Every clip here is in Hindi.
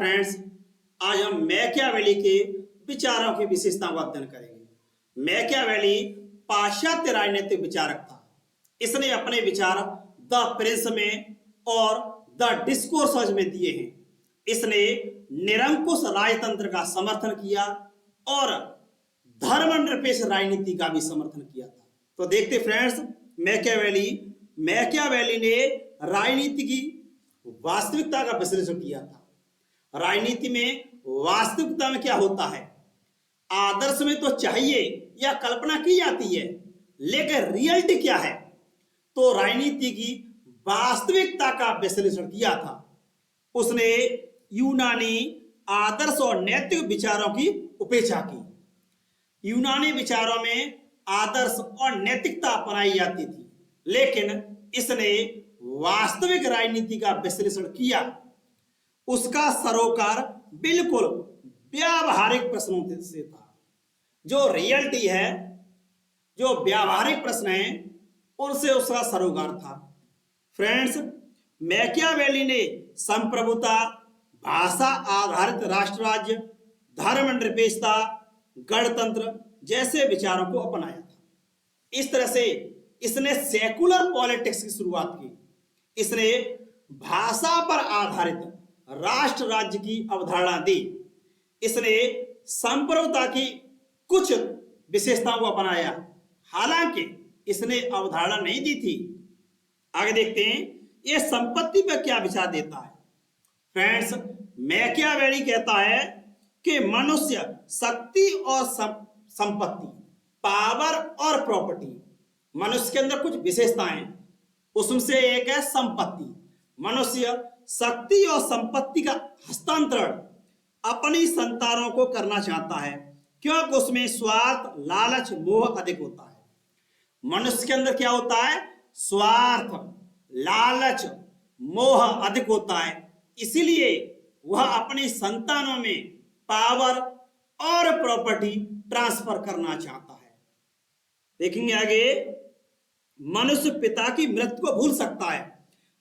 फ्रेंड्स, आज हम मैकियावेली के विचारों की विशेषताओं का अध्ययन करेंगे। मैकियावेली पाश्चात्य राजनीतिक विचारक था। इसने अपने विचार द प्रिंस में और द डिस्कोर्स में दिए हैं। इसने निरंकुश राजतंत्र का समर्थन किया और धर्मनिरपेक्ष राजनीति का भी समर्थन किया था। तो देखते फ्रेंड्स, मैकियावेली ने राजनीति की वास्तविकता का विश्लेषण किया था। राजनीति में वास्तविकता में क्या होता है, आदर्श में तो चाहिए या कल्पना की जाती है, लेकिन रियलिटी क्या है। तो राजनीति की वास्तविकता का विश्लेषण किया था। उसने यूनानी आदर्श और नैतिक विचारों की उपेक्षा की। यूनानी विचारों में आदर्श और नैतिकता अपनाई जाती थी, लेकिन इसने वास्तविक राजनीति का विश्लेषण किया। उसका सरोकार बिल्कुल व्यावहारिक प्रश्नों से था। जो रियलिटी है, जो व्यावहारिक प्रश्न है, उनसे उसका सरोकार था। फ्रेंड्स, मैकियावेली ने संप्रभुता, भाषा आधारित राष्ट्र राज्य, धर्मनिरपेक्षता, गणतंत्र जैसे विचारों को अपनाया था। इस तरह से इसने सेकुलर पॉलिटिक्स की शुरुआत की। इसने भाषा पर आधारित राष्ट्र राज्य की अवधारणा दी। इसने संप्रभुता की कुछ विशेषताओं को अपनाया, हालांकि इसने अवधारणा नहीं दी थी। आगे देखते हैं ये संपत्ति पर क्या विचार देता है। फ्रेंड्स, मैकियावेली कहता है कि मनुष्य शक्ति और संपत्ति, पावर और प्रॉपर्टी, मनुष्य के अंदर कुछ विशेषताएं, उसमें से एक है संपत्ति। मनुष्य शक्ति और संपत्ति का हस्तांतरण अपनी संतानों को करना चाहता है, क्योंकि उसमें स्वार्थ, लालच, मोह अधिक होता है। मनुष्य के अंदर क्या होता है, स्वार्थ, लालच, मोह अधिक होता है। इसीलिए वह अपनी संतानों में पावर और प्रॉपर्टी ट्रांसफर करना चाहता है। देखेंगे आगे, मनुष्य पिता की मृत्यु को भूल सकता है,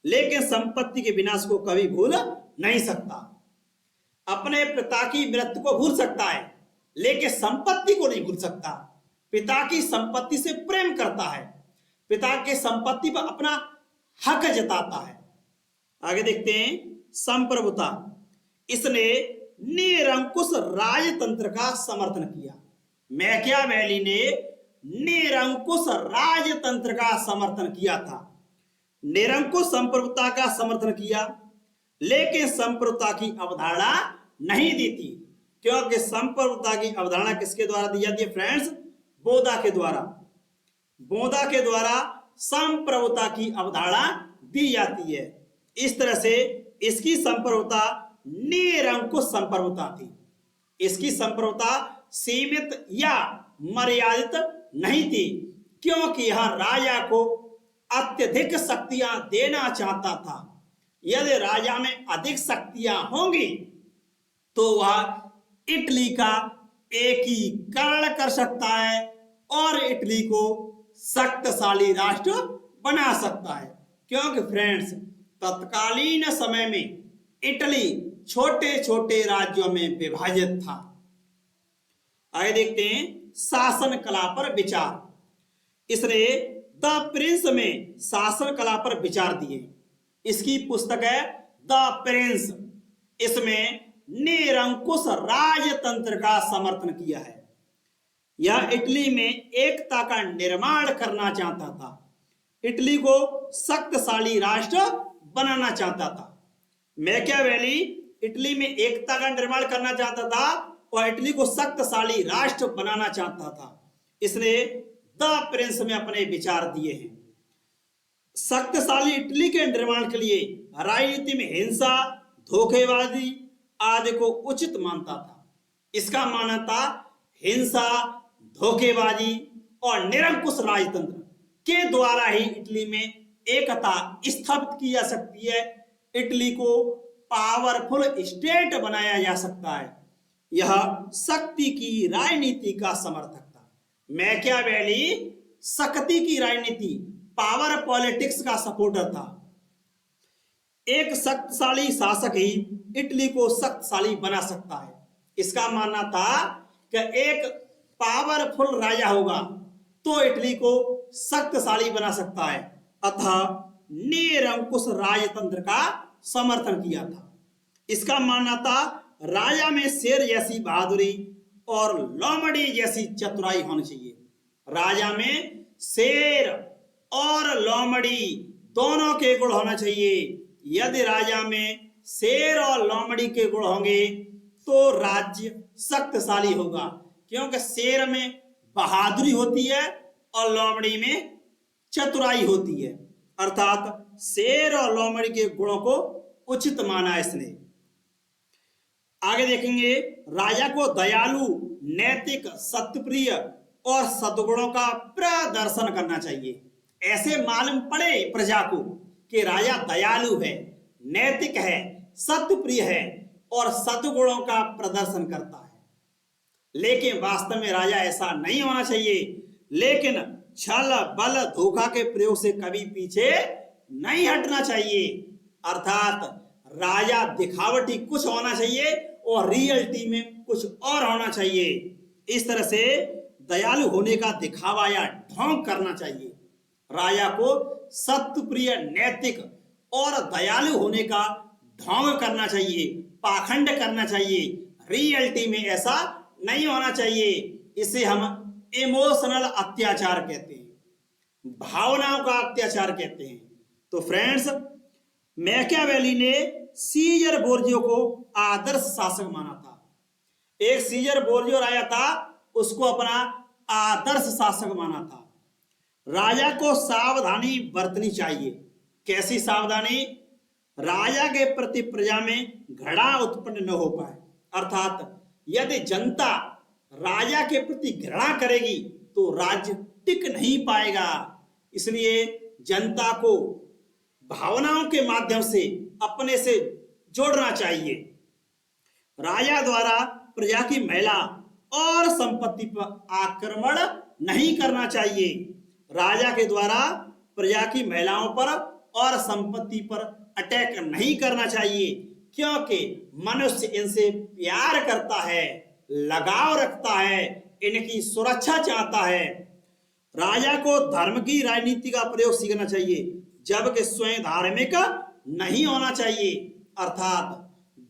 लेकिन संपत्ति के विनाश को कभी भूल नहीं सकता। अपने पिता की मृत्यु को भूल सकता है, लेकिन संपत्ति को नहीं भूल सकता। पिता की संपत्ति से प्रेम करता है, पिता के संपत्ति पर अपना हक जताता है। आगे देखते हैं संप्रभुता। इसने निरंकुश राजतंत्र का समर्थन किया। मैकियावेली ने निरंकुश राजतंत्र का समर्थन किया था। निरंकुश संप्रभुता का समर्थन किया, लेकिन संप्रभुता की अवधारणा नहीं दी थी, क्योंकि संप्रभुता की अवधारणा किसके द्वारा दी जाती है फ्रेंड्स, बोधा के द्वारा। बोधा के द्वारा संप्रभुता की अवधारणा दी जाती है। इस तरह से इसकी संप्रभुता निरंकुश संप्रभुता थी। इसकी संप्रभुता सीमित या मर्यादित नहीं थी, क्योंकि यह राजा को अत्यधिक शक्तियां देना चाहता था। यदि राजा में अधिक शक्तियां होंगी तो वह इटली का एकीकरण कर सकता है और इटली को शक्तिशाली राष्ट्र बना सकता है। क्योंकि फ्रेंड्स, तत्कालीन समय में इटली छोटे छोटे राज्यों में विभाजित था। आगे देखते हैं शासन कला पर विचार। इसने द प्रिंस में शासन कला पर विचार दिए। इसकी पुस्तक है द प्रिंस। इसमें निरंकुश राजतंत्र का समर्थन किया है। यह इटली में एकता का निर्माण करना चाहता था, इटली को शक्तिशाली राष्ट्र बनाना चाहता था। मैकियावेली इटली में एकता का निर्माण करना चाहता था और इटली को शक्तिशाली राष्ट्र बनाना चाहता था। इसने द प्रिंस में अपने विचार दिए हैं। शक्तिशाली इटली के निर्माण के लिए राजनीति में हिंसा, धोखेबाजी आदि को उचित मानता था। इसका मानना था हिंसा, धोखेबाजी और निरंकुश राजतंत्र के द्वारा ही इटली में एकता स्थापित की जा सकती है, इटली को पावरफुल स्टेट बनाया जा सकता है। यह शक्ति की राजनीति का समर्थक था। मैकियावेली शक्ति की राजनीति, पावर पॉलिटिक्स का सपोर्टर था। एक शक्तिशाली शासक ही इटली को शक्तिशाली बना सकता है। इसका मानना था कि एक पावरफुल राजा होगा तो इटली को शक्तिशाली बना सकता है, अतः निरंकुश राजतंत्र का समर्थन किया था। इसका मानना था राजा में शेर जैसी बहादुरी और लोमड़ी जैसी चतुराई होनी चाहिए। राजा में शेर और लोमड़ी दोनों के गुण होना चाहिए। यदि राजा में शेर और लोमड़ी के गुण होंगे तो राज्य शक्तिशाली होगा, क्योंकि शेर में बहादुरी होती है और लोमड़ी में चतुराई होती है, अर्थात शेर और लोमड़ी के गुणों को उचित माना इसने। आगे देखेंगे, राजा को दयालु, नैतिक, सत्यप्रिय और सद्गुणों का प्रदर्शन करना चाहिए। ऐसे मालूम पड़े प्रजा को कि राजा दयालु है, नैतिक है, सत्यप्रिय है और सद्गुणों का प्रदर्शन करता है। लेकिन वास्तव में राजा ऐसा नहीं होना चाहिए। लेकिन छल, बल, धोखा के प्रयोग से कभी पीछे नहीं हटना चाहिए, अर्थात राजा दिखावटी कुछ होना चाहिए और रियलिटी में कुछ और होना चाहिए। इस तरह से दयालु होने का दिखावा या ढोंग करना चाहिए। राजा को सत्यप्रिय, नैतिक और दयालु होने का ढोंग करना चाहिए, पाखंड करना चाहिए। रियलिटी में ऐसा नहीं होना चाहिए। इसे हम इमोशनल अत्याचार कहते हैं, भावनाओं का अत्याचार कहते हैं। तो फ्रेंड्स, मैकियावेली ने सीजर बोर्जियो को आदर्श शासक माना था। एक सीजर बोर्जियो राजा था, उसको अपना आदर्श शासक माना था। राजा को सावधानी बरतनी चाहिए। कैसी सावधानी? राजा के प्रति प्रजा में घृणा उत्पन्न न हो पाए, अर्थात यदि जनता राजा के प्रति घृणा करेगी तो राज्य टिक नहीं पाएगा। इसलिए जनता को भावनाओं के माध्यम से अपने से जोड़ना चाहिए। राजा द्वारा प्रजा की महिला और संपत्ति पर आक्रमण नहीं करना चाहिए। राजा के द्वारा प्रजा की महिलाओं पर और संपत्ति पर अटैक नहीं करना चाहिए, क्योंकि मनुष्य इनसे प्यार करता है, लगाव रखता है, इनकी सुरक्षा चाहता है। राजा को धर्म की राजनीति का प्रयोग सीखना चाहिए, जबकि स्वयं धार्मिक नहीं होना चाहिए, अर्थात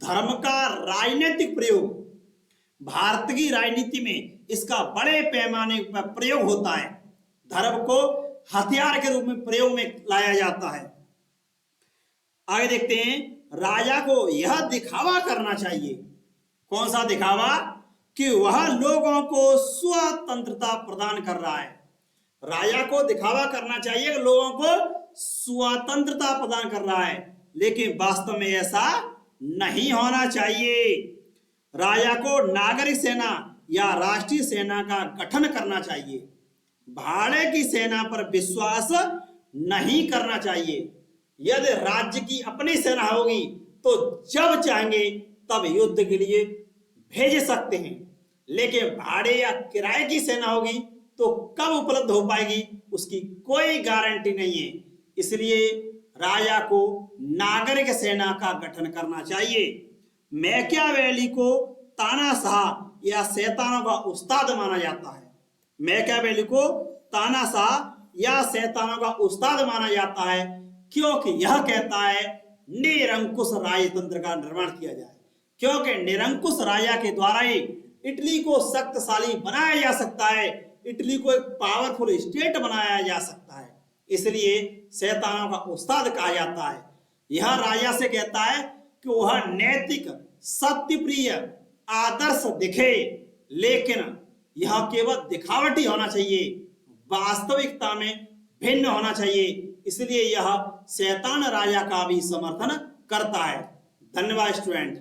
धर्म का राजनीतिक प्रयोग। भारत की राजनीति में इसका बड़े पैमाने पर प्रयोग होता है। धर्म को हथियार के रूप में प्रयोग में लाया जाता है। आगे देखते हैं, राजा को यह दिखावा करना चाहिए। कौन सा दिखावा? कि वह लोगों को स्वतंत्रता प्रदान कर रहा है। राजा को दिखावा करना चाहिए कि लोगों को स्वतंत्रता प्रदान कर रहा है, लेकिन वास्तव में ऐसा नहीं होना चाहिए। राजा को नागरिक सेना या राष्ट्रीय सेना का गठन करना चाहिए। भाड़े की सेना पर विश्वास नहीं करना चाहिए। यदि राज्य की अपनी सेना होगी तो जब चाहेंगे तब युद्ध के लिए भेज सकते हैं, लेकिन भाड़े या किराए की सेना होगी तो कब उपलब्ध हो पाएगी उसकी कोई गारंटी नहीं है। इसलिए राजा को नागरिक सेना का गठन करना चाहिए। मैकियावेली को तानाशाह या शैतानों का उस्ताद माना जाता है। मैकियावेली को तानाशाह या शैतानों का उस्ताद माना जाता है, क्योंकि यह कहता है निरंकुश राजतंत्र का निर्माण किया जाए, क्योंकि निरंकुश राजा के द्वारा ही इटली को शक्तिशाली बनाया जा सकता है, इटली को एक पावरफुल स्टेट बनाया जा सकता है। इसलिए शैतानों का उस्ताद कहा जाता है। यह राजा से कहता है कि वह नैतिक, सत्यप्रिय, आदर्श दिखे, लेकिन यह केवल दिखावटी होना चाहिए, वास्तविकता में भिन्न होना चाहिए। इसलिए यह शैतान राजा का भी समर्थन करता है। धन्यवाद स्टूडेंट।